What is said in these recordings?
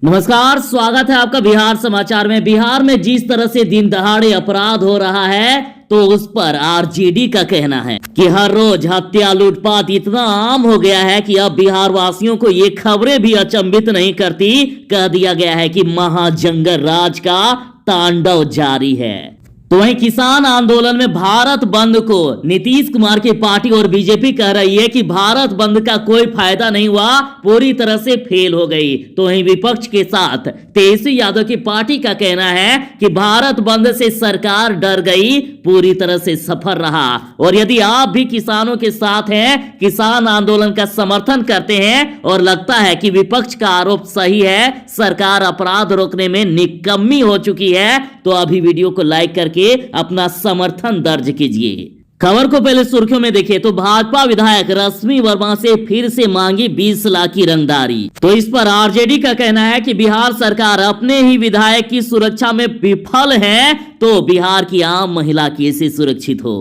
नमस्कार, स्वागत है आपका बिहार समाचार में। बिहार में जिस तरह से दिन दहाड़े अपराध हो रहा है तो उस पर आरजेडी का कहना है कि हर रोज हत्या लूटपाट इतना आम हो गया है कि अब बिहार वासियों को ये खबरें भी अचंभित नहीं करती। कह दिया गया है कि महाजंगल राज का तांडव जारी है। तो वहीं किसान आंदोलन में भारत बंद को नीतीश कुमार की पार्टी और बीजेपी कह रही है कि भारत बंद का कोई फायदा नहीं हुआ, पूरी तरह से फेल हो गई। तो वहीं विपक्ष के साथ तेजस्वी यादव की पार्टी का कहना है कि भारत बंद से सरकार डर गई, पूरी तरह से सफल रहा। और यदि आप भी किसानों के साथ हैं, किसान आंदोलन का समर्थन करते हैं और लगता है कि विपक्ष का आरोप सही है, सरकार अपराध रोकने में निकम्मी हो चुकी है, तो अभी वीडियो को लाइक करके अपना समर्थन दर्ज कीजिए। खबर को पहले सुर्खियों में देखें तो भाजपा विधायक रश्मि वर्मा से फिर से मांगी 20 लाख की रंगदारी। तो इस पर आरजेडी का कहना है कि बिहार सरकार अपने ही विधायक की सुरक्षा में विफल है, तो बिहार की आम महिला कैसे सुरक्षित हो।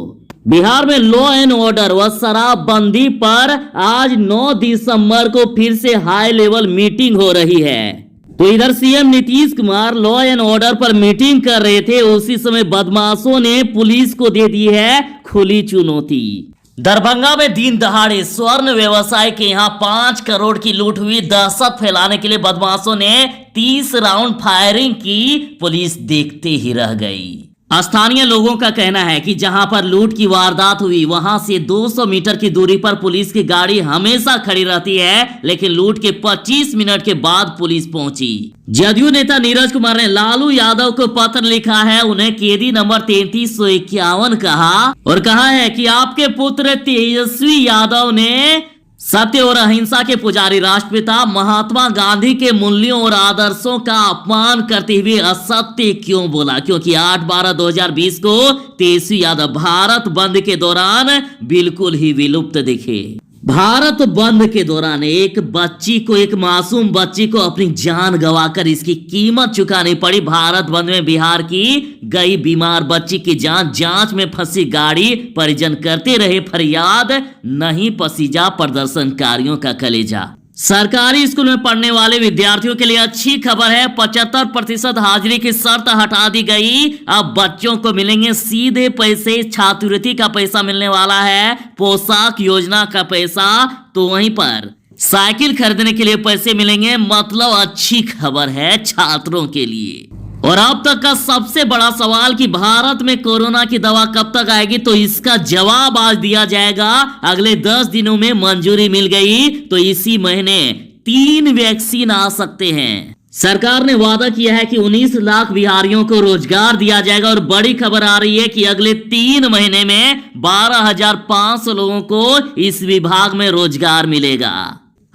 बिहार में लॉ एंड ऑर्डर व शराबबंदी पर आज 9 दिसंबर को फिर से हाई लेवल मीटिंग हो रही है। तो इधर CM Nitish Kumar law and order पर मीटिंग कर रहे थे, उसी समय बदमाशों ने पुलिस को दे दी है खुली चुनौती। दरभंगा में दिन दहाड़े स्वर्ण व्यवसाय के यहां 5 करोड़ की लूट हुई। दहशत फैलाने के लिए बदमाशों ने 30 राउंड फायरिंग की, पुलिस देखते ही रह गई। स्थानीय लोगों का कहना है कि जहां पर लूट की वारदात हुई वहां से 200 मीटर की दूरी पर पुलिस की गाड़ी हमेशा खड़ी रहती है, लेकिन लूट के 25 मिनट के बाद पुलिस पहुंची। जदयू नेता नीरज कुमार ने लालू यादव को पत्र लिखा है, उन्हें केदी नंबर 3351 कहा और कहा है कि आपके पुत्र तेजस्वी यादव ने सत्य और अहिंसा के पुजारी राष्ट्रपिता महात्मा गांधी के मूल्यों और आदर्शों का अपमान करते हुए असत्य क्यों बोला, क्योंकि 8/12/2020 को तेजस्वी यादव भारत बंद के दौरान बिल्कुल ही विलुप्त दिखे। भारत बंद के दौरान एक मासूम बच्ची को अपनी जान गंवाकर इसकी कीमत चुकानी पड़ी। भारत बंद में बिहार की गई बीमार बच्ची की जांच में फंसी गाड़ी, परिजन करते रहे फरियाद, नहीं पसीजा प्रदर्शनकारियों का कलेजा। सरकारी स्कूल में पढ़ने वाले विद्यार्थियों के लिए अच्छी खबर है, 75% हाजिरी की शर्त हटा दी गई। अब बच्चों को मिलेंगे सीधे पैसे, छात्रवृत्ति का पैसा मिलने वाला है, पोशाक योजना का पैसा, तो वहीं पर साइकिल खरीदने के लिए पैसे मिलेंगे। मतलब अच्छी खबर है छात्रों के लिए। और अब तक का सबसे बड़ा सवाल कि भारत में कोरोना की दवा कब तक आएगी, तो इसका जवाब आज दिया जाएगा। अगले 10 दिनों में मंजूरी मिल गई तो इसी महीने 3 वैक्सीन आ सकते हैं। सरकार ने वादा किया है कि 19 लाख बिहारियों को रोजगार दिया जाएगा और बड़ी खबर आ रही है कि अगले 3 महीने में 12,500 लोगों को इस विभाग में रोजगार मिलेगा।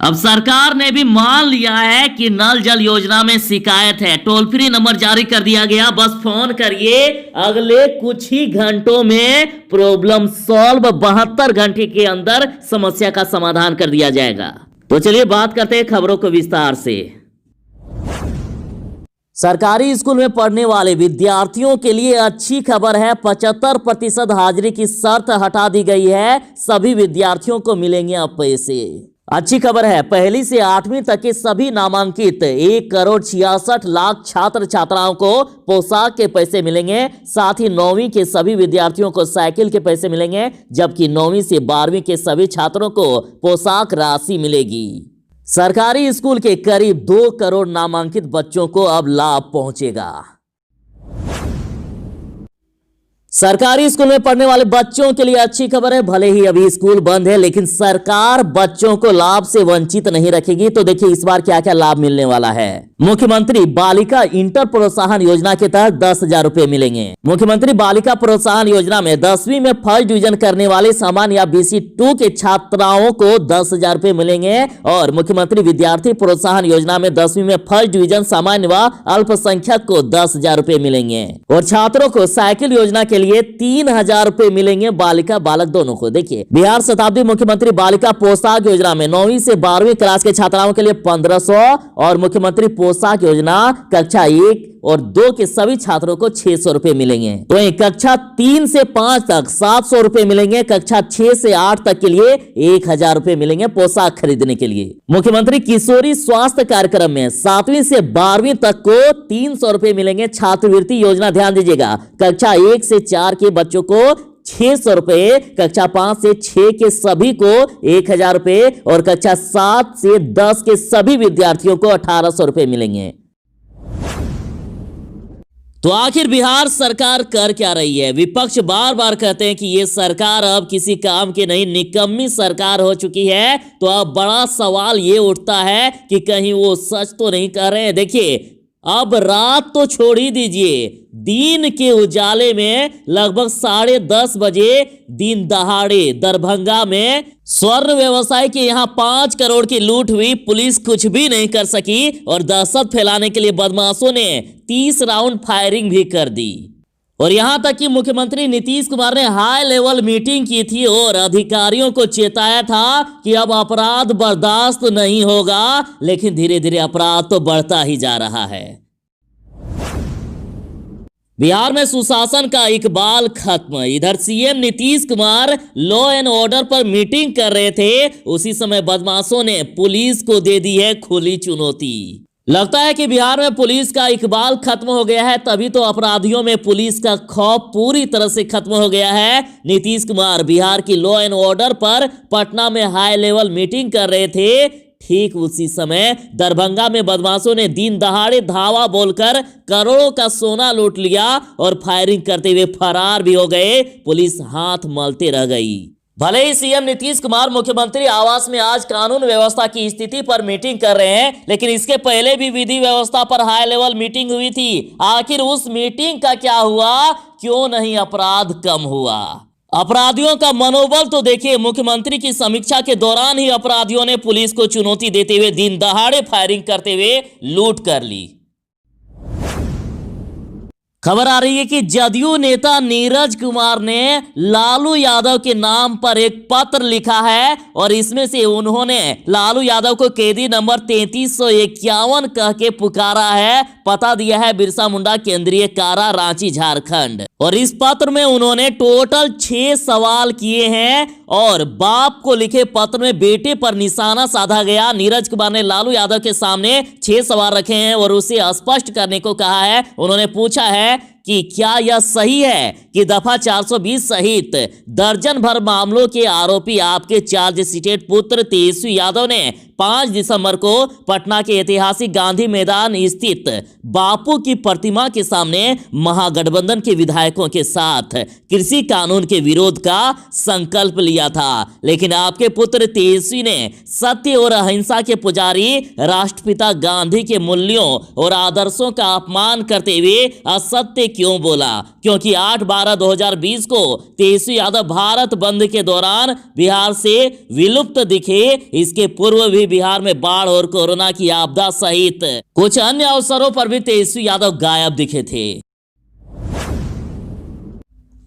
अब सरकार ने भी मान लिया है कि नल जल योजना में शिकायत है, टोल फ्री नंबर जारी कर दिया गया, बस फोन करिए, अगले कुछ ही घंटों में प्रॉब्लम सॉल्व, 72 घंटे के अंदर समस्या का समाधान कर दिया जाएगा। तो चलिए बात करते हैं खबरों को विस्तार से। सरकारी स्कूल में पढ़ने वाले विद्यार्थियों के लिए अच्छी खबर है, 75% हाजिरी की शर्त हटा दी गई है, सभी विद्यार्थियों को मिलेंगे अब पैसे। अच्छी खबर है, 1ली से 8वीं तक के सभी नामांकित 1,66,00,000 छात्र छात्राओं को पोशाक के पैसे मिलेंगे। साथ ही 9वीं के सभी विद्यार्थियों को साइकिल के पैसे मिलेंगे, जबकि 9वीं से 12वीं के सभी छात्रों को पोशाक राशि मिलेगी। सरकारी स्कूल के करीब 2 करोड़ नामांकित बच्चों को अब लाभ पहुंचेगा। सरकारी स्कूल में पढ़ने वाले बच्चों के लिए अच्छी खबर है, भले ही अभी स्कूल बंद है लेकिन सरकार बच्चों को लाभ से वंचित नहीं रखेगी। तो देखिए इस बार क्या क्या लाभ मिलने वाला है। मुख्यमंत्री बालिका इंटर प्रोत्साहन योजना के तहत 10,000 रुपए मिलेंगे। मुख्यमंत्री बालिका प्रोत्साहन योजना में 10वीं में फर्स्ट डिवीजन करने वाले सामान्य या BC2 के छात्राओं को 10,000 रुपए मिलेंगे। और मुख्यमंत्री विद्यार्थी प्रोत्साहन योजना में 10वीं में फर्स्ट डिवीजन सामान्य व अल्पसंख्यक को 10,000 रुपए मिलेंगे। और छात्रों को साइकिल योजना के लिए 3,000 रुपए मिलेंगे, बालिका बालक दोनों को। देखिए बिहार शताब्दी मुख्यमंत्री बालिका पोशाक योजना में 9वीं से 12वीं क्लास के छात्राओं के लिए 1,500 और मुख्यमंत्री पोशाक योजना कक्षा 1 और 2 के सभी छात्रों को 600 रुपए मिलेंगे। तो वहीं कक्षा 3 से 5 तक 700 रुपए मिलेंगे। कक्षा 6 से 8 तक के लिए 1000 रुपए मिलेंगे पोशाक खरीदने के लिए। मुख्यमंत्री किशोरी स्वास्थ्य कार्यक्रम में 7वीं से 12वीं तक को 300 रुपए मिलेंगे छात्रवृत्ति योजना। ध्यान दीजिएगा, कक्षा 1 से 4 के बच्चों को 600 रुपए, कक्षा 5 से 6 के सभी को 1000 रुपए और कक्षा 7 से 10 के सभी विद्यार्थियों को 1800 रुपए मिलेंगे। तो आखिर बिहार सरकार कर क्या रही है? विपक्ष बार बार कहते हैं कि ये सरकार अब किसी काम की नहीं, निकम्मी सरकार हो चुकी है। तो अब बड़ा सवाल ये उठता है कि कहीं वो सच तो नहीं कह रहे हैं। देखिए, अब रात तो छोड़ ही दीजिए, दिन के उजाले में लगभग 10:30 बजे दिन दहाड़े दरभंगा में स्वर्ण व्यवसाय के यहां 5 करोड़ की लूट हुई। पुलिस कुछ भी नहीं कर सकी और दहशत फैलाने के लिए बदमाशों ने 30 राउंड फायरिंग भी कर दी। और यहां तक कि मुख्यमंत्री नीतीश कुमार ने हाई लेवल मीटिंग की थी और अधिकारियों को चेताया था कि अब अपराध बर्दाश्त नहीं होगा। लेकिन धीरे धीरे अपराध तो बढ़ता ही जा रहा है। बिहार में सुशासन का इकबाल खत्म। इधर CM Nitish Kumar law and order पर मीटिंग कर रहे थे, उसी समय बदमाशों ने पुलिस को दे दी है खुली चुनौती। लगता है कि बिहार में पुलिस का इकबाल खत्म हो गया है, तभी तो अपराधियों में पुलिस का खौफ पूरी तरह से खत्म हो गया है। नीतीश कुमार बिहार की लॉ एंड ऑर्डर पर पटना में हाई लेवल मीटिंग कर रहे थे। ठीक उसी समय दरभंगा में बदमाशों ने दिन दहाड़े धावा बोलकर करोड़ों का सोना लूट लिया और फायरिंग करते हुए फरार भी हो गए। पुलिस हाथ मलते रह गई। भले ही सीएम नीतीश कुमार मुख्यमंत्री आवास में आज कानून व्यवस्था की स्थिति पर मीटिंग कर रहे हैं, लेकिन इसके पहले भी विधि व्यवस्था पर हाई लेवल मीटिंग हुई थी। आखिर उस मीटिंग का क्या हुआ? क्यों नहीं अपराध कम हुआ? अपराधियों का मनोबल तो देखिए, मुख्यमंत्री की समीक्षा के दौरान ही अपराधियों ने पुलिस को चुनौती देते हुए दिन दहाड़े फायरिंग करते हुए लूट कर ली। खबर आ रही है कि जदयू नेता नीरज कुमार ने लालू यादव के नाम पर एक पत्र लिखा है और इसमें से उन्होंने लालू यादव को कैदी नंबर 3351 कह के पुकारा है। पता दिया है बिरसा मुंडा केंद्रीय कारा, रांची, झारखंड। और इस पत्र में उन्होंने टोटल 6 सवाल किए हैं और बाप को लिखे पत्र में बेटे पर निशाना साधा गया। नीरज कुमार ने लालू यादव के सामने 6 सवाल रखे हैं और उसे स्पष्ट करने को कहा है। उन्होंने पूछा है कि क्या यह सही है कि दफा 420 सहित दर्जन भर मामलों के आरोपी आपके चार्जशीटेड पुत्र तेजस्वी यादव ने 5 दिसंबर को पटना के ऐतिहासिक गांधी मैदान स्थित बापू की प्रतिमा के सामने महागठबंधन के विधायकों के साथ कृषि कानून के विरोध का संकल्प लिया था, लेकिन आपके पुत्र तेजस्वी ने सत्य और अहिंसा के पुजारी राष्ट्रपिता गांधी के मूल्यों और आदर्शों का अपमान करते हुए असत्य क्यों बोला? क्योंकि 8/12/2020 को तेजस्वी यादव भारत बंद के दौरान बिहार से विलुप्त दिखे। इसके पूर्व भी बिहार में बाढ़ और कोरोना की आपदा सहित कुछ अन्य अवसरों पर भी तेजस्वी यादव गायब दिखे थे।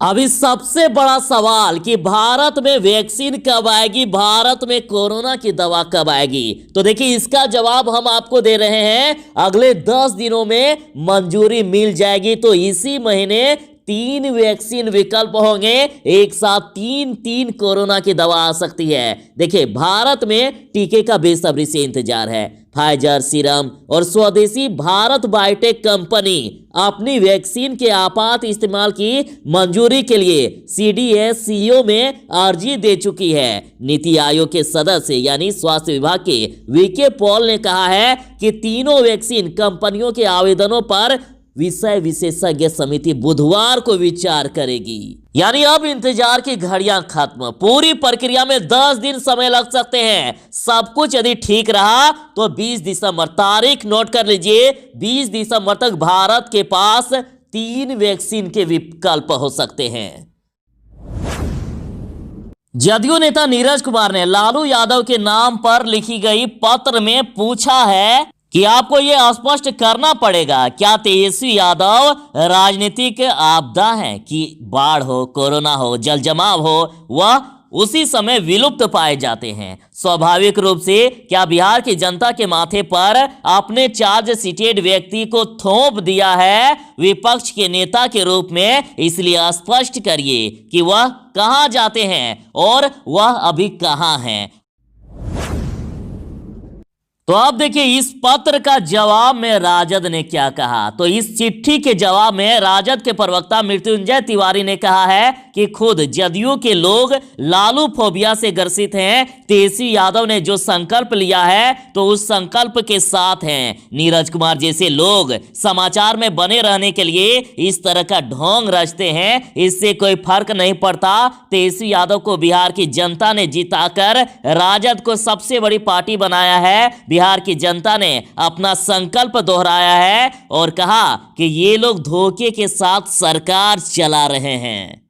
अभी सबसे बड़ा सवाल कि भारत में वैक्सीन कब आएगी, भारत में कोरोना की दवा कब आएगी? तो देखिए, इसका जवाब हम आपको दे रहे हैं। अगले 10 दिनों में मंजूरी मिल जाएगी। तो इसी महीने 3 वैक्सीन विकल्प होंगे, एक साथ 3 कोरोना की दवा आ सकती है। देखिए, भारत में टीके का बेसब्री से इंतजार है। फाइजर, सीरम और स्वदेशी भारत बायोटेक कंपनी अपनी वैक्सीन के आपात इस्तेमाल की मंजूरी के लिए CDSCO में अर्जी दे चुकी है। नीति आयोग के सदस्य यानी स्वास्थ्य विभाग के वीके पॉल ने कहा है कि तीनों वैक्सीन कंपनियों के आवेदनों पर विषय विशेषज्ञ समिति बुधवार को विचार करेगी। यानी अब इंतजार की घड़ियां खत्म। पूरी प्रक्रिया में 10 दिन समय लग सकते हैं। सब कुछ यदि ठीक रहा तो 20 दिसंबर, तारीख नोट कर लीजिए, 20 दिसंबर तक भारत के पास 3 वैक्सीन के विकल्प हो सकते हैं। जदयू नेता नीरज कुमार ने लालू यादव के नाम पर लिखी गई पत्र में पूछा है कि आपको यह स्पष्ट करना पड़ेगा, क्या तेजस्वी यादव राजनीतिक आपदा है कि बाढ़ हो, कोरोना हो, जल जमाव हो, वह उसी समय विलुप्त पाए जाते हैं। स्वाभाविक रूप से क्या बिहार की जनता के माथे पर अपने चार्ज सीटेड व्यक्ति को थोप दिया है विपक्ष के नेता के रूप में, इसलिए स्पष्ट करिए कि वह कहां जाते हैं और वह अभी कहां हैं। तो अब देखिए इस पत्र का जवाब में राजद ने क्या कहा। तो इस चिट्ठी के जवाब में राजद के प्रवक्ता मृत्युंजय तिवारी ने कहा है कि खुद जदयू के लोग लालू फोबिया से ग्रसित हैं। तेजस्वी यादव ने जो संकल्प लिया है तो उस संकल्प के साथ हैं। नीरज कुमार जैसे लोग समाचार में बने रहने के लिए इस तरह का ढोंग रचते हैं, इससे कोई फर्क नहीं पड़ता। तेजस्वी यादव को बिहार की जनता ने जिताकर राजद को सबसे बड़ी पार्टी बनाया है। बिहार की जनता ने अपना संकल्प दोहराया है और कहा कि ये लोग धोखे के साथ सरकार चला रहे हैं।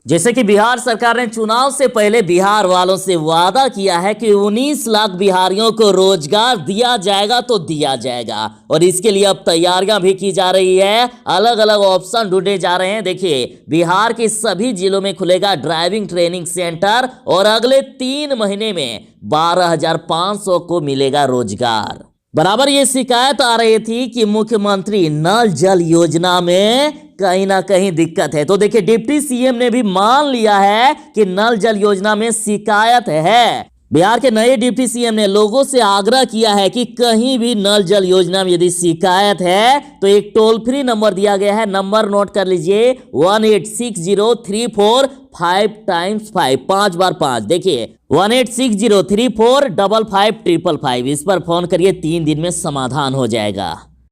जैसे कि बिहार सरकार ने चुनाव से पहले बिहार वालों से वादा किया है कि 19 लाख बिहारियों को रोजगार दिया जाएगा तो दिया जाएगा, और इसके लिए अब तैयारियां भी की जा रही है। अलग अलग ऑप्शन ढूंढे जा रहे हैं। देखिए बिहार के सभी जिलों में खुलेगा ड्राइविंग ट्रेनिंग सेंटर और अगले 3 महीने में 12,500 को मिलेगा रोजगार। बराबर ये शिकायत आ रही थी कि मुख्यमंत्री नल जल योजना में कहीं ना कहीं दिक्कत है। तो देखिए डिप्टी सीएम ने भी मान लिया है कि नल जल योजना में शिकायत है। बिहार के नए डिप्टी सीएम ने लोगों से आग्रह किया है कि कहीं भी नल जल योजना में यदि शिकायत है तो एक टोल फ्री नंबर दिया गया है, नंबर नोट कर लीजिए 18603455 5 बार 5। देखिए 1860345555, इस पर फोन करिए, 3 दिन में समाधान हो जाएगा।